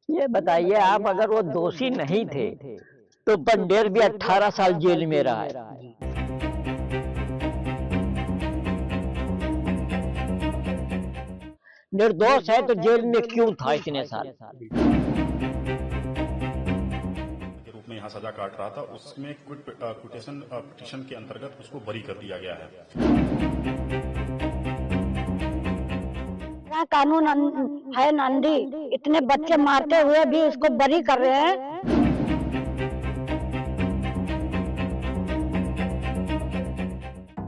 ये बताइए आप, अगर वो दोषी नहीं थे तो बंडेर भी 18 साल जेल में रहा है। जी। निर्दोष है तो जेल में क्यों था इतने साल? के रूप में यहाँ सजा काट रहा था, उसमें क्विटेशन पिटीशन के अंतर्गत उसको बरी कर दिया गया है। कानून है नंदी, इतने बच्चे मारते हुए भी उसको बरी कर रहे हैं।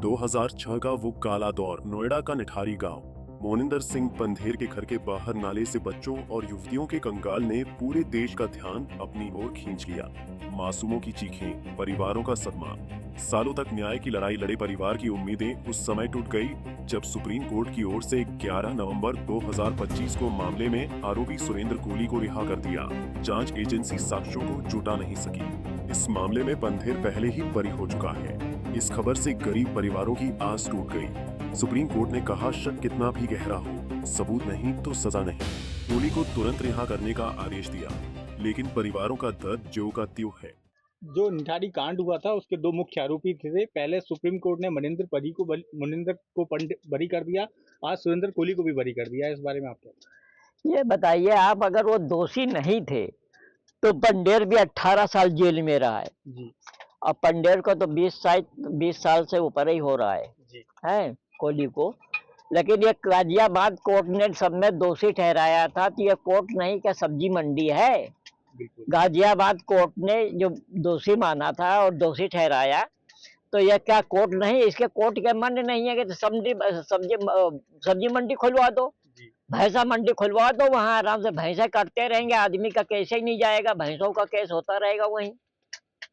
2006 का वो काला दौर नोएडा का निठारी गांव। मोनिंदर सिंह पंधेर के घर के बाहर नाले से बच्चों और युवतियों के कंकाल ने पूरे देश का ध्यान अपनी ओर खींच लिया। मासूमों की चीखें, परिवारों का सदमा। सालों तक न्याय की लड़ाई लड़े परिवार की उम्मीदें उस समय टूट गई जब सुप्रीम कोर्ट की ओर से 11 नवंबर 2025 को मामले में आरोपी सुरेंद्र कोहली को रिहा कर दिया। जांच एजेंसी साक्ष्यों को जुटा नहीं सकी। इस मामले में पंधेर पहले ही बरी हो चुका है। इस खबर से गरीब परिवारों की आस टूट गई। सुप्रीम कोर्ट ने कहा, शक कितना भी गहरा हो, सबूत नहीं तो सजा नहीं। कोहली को तुरंत रिहा करने का आदेश दिया, लेकिन परिवारों का दर्द ज्यों का त्यों है। जो निठारी कांड हुआ था उसके दो मुख्य आरोपी थे। पहले सुप्रीम कोर्ट ने मोनिंदर को बरी कर दिया, आज सुरेंद्र कोहली को भी बरी कर दिया। इस बारे में आप क्या? ये बताइए आप, अगर वो दोषी नहीं थे तो बंडेर भी 18 साल जेल में रहा है। जी। अब पंडेर को तो 20 साल से ऊपर ही हो रहा है जी। है कोहली को। लेकिन ये गाजियाबाद कोर्ट ने सब में दोषी ठहराया था, तो ये कोर्ट नहीं क्या सब्जी मंडी है? गाजियाबाद कोर्ट ने जो दोषी माना था और दोषी ठहराया, तो यह क्या कोर्ट नहीं? इसके कोर्ट के मन नहीं है कि सब्जी मंडी खुलवा दो, भैंसा मंडी खुलवा दो, वहां आराम से भैंसे काटते रहेंगे, आदमी का केस ही नहीं जाएगा, भैंसों का केस होता रहेगा वहीं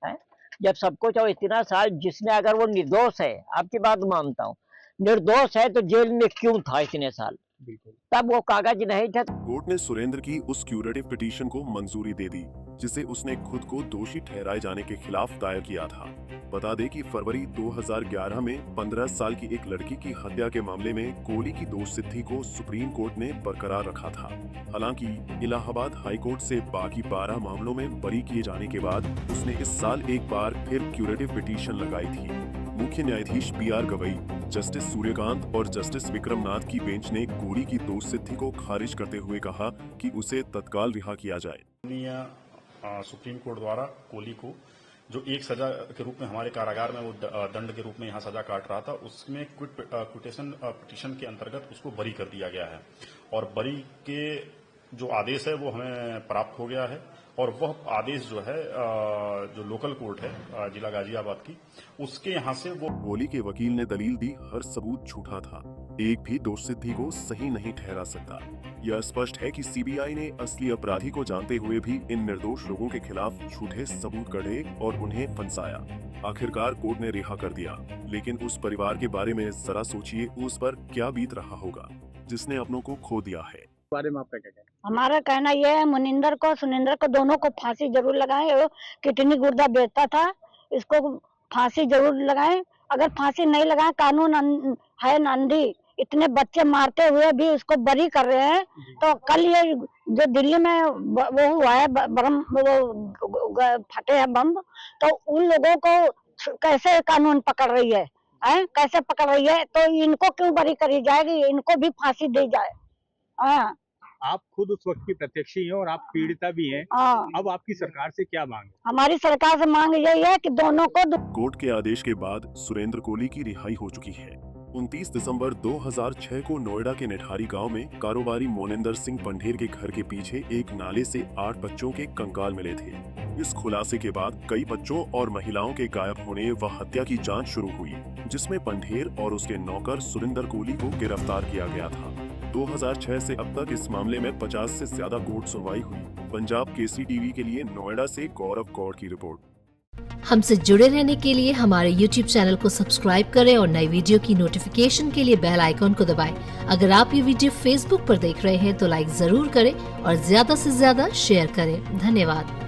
है। जब सब कुछ और इतना साल, जिसने अगर वो निर्दोष है, आपकी बात मानता हूँ, निर्दोष है तो जेल में क्यों था इतने साल? तब वो कागज नहीं था। कोर्ट ने सुरेंद्र की उस क्यूरेटिव पिटीशन को मंजूरी दे दी जिसे उसने खुद को दोषी ठहराए जाने के खिलाफ दायर किया था। बता दें कि फरवरी 2011 में 15 साल की एक लड़की की हत्या के मामले में कोहली की दोष सिद्धि को सुप्रीम कोर्ट ने बरकरार रखा था। हालांकि इलाहाबाद हाई कोर्ट से बाकी 12 मामलों में बरी किए जाने के बाद उसने इस साल एक बार फिर क्यूरेटिव पिटीशन लगाई थी। मुख्य न्यायाधीश PR गवई, जस्टिस सूर्यकांत और जस्टिस विक्रमनाथ की बेंच ने कोहली की दोष सिद्धि को खारिज करते हुए कहा कि उसे तत्काल रिहा किया जाए। सुप्रीम कोर्ट द्वारा कोहली को जो एक सजा के रूप में हमारे कारागार में वो दंड के रूप में यहाँ सजा काट रहा था, उसमें क्विटेशन पिटीशन के अंतर्गत उसको बरी कर दिया गया है और बरी के जो आदेश है वो हमें प्राप्त हो गया है। और वह आदेश जो है जो लोकल कोर्ट है जिला गाजियाबाद की, उसके यहाँ से वो कोहली के वकील ने दलील दी, हर सबूत झूठा था, एक भी दोष सिद्धि को सही नहीं ठहरा सकता। यह स्पष्ट है कि CBI ने असली अपराधी को जानते हुए भी इन निर्दोष लोगों के खिलाफ झूठे सबूत गढ़े और उन्हें फंसाया। आखिरकार कोर्ट ने रिहा कर दिया, लेकिन उस परिवार के बारे में जरा सोचिए, उस पर क्या बीत रहा होगा जिसने अपनों को खो दिया है। बारे में आपका क्या कहना? हमारा कहना यह है, मोनिंदर को सुनिंदर को दोनों को फांसी जरूर लगाएं। किडनी गुर्दा बेचता था, इसको फांसी जरूर लगाएं। अगर फांसी नहीं लगाएं, कानून है नंदी, इतने बच्चे मारते हुए भी उसको बरी कर रहे हैं। तो कल ये जो दिल्ली में वो हुआ है, फटे हैं बम, तो उन लोगों को कैसे कानून पकड़ रही है, कैसे पकड़ रही है? तो इनको क्यों बरी करी जाएगी? इनको भी फांसी दी जाए। हाँ, आप खुद उस वक्त की प्रत्यक्षी हैं और आप पीड़िता भी हैं। अब आपकी सरकार से क्या मांग है? हमारी सरकार से मांग यही है कि दोनों को कोर्ट के आदेश के बाद सुरेंद्र कोहली की रिहाई हो चुकी है। 29 दिसंबर 2006 को नोएडा के निठारी गांव में कारोबारी मोनिंदर सिंह पंधेर के घर के पीछे एक नाले से 8 बच्चों के कंकाल मिले थे। इस खुलासे के बाद कई बच्चों और महिलाओं के गायब होने व हत्या की जांच शुरू हुई, जिसमें पंधेर और उसके नौकर सुरेंद्र कोहली को गिरफ्तार किया गया था। 2006 से अब तक इस मामले में 50 से ज्यादा कोर्ट सुनवाई हुई। पंजाब केसरी टीवी के लिए नोएडा से गौरव गौड़ की रिपोर्ट। हमसे जुड़े रहने के लिए हमारे YouTube चैनल को सब्सक्राइब करें और नई वीडियो की नोटिफिकेशन के लिए बेल आइकॉन को दबाएं। अगर आप ये वीडियो Facebook पर देख रहे हैं तो लाइक जरूर करें और ज्यादा से ज्यादा शेयर करें। धन्यवाद।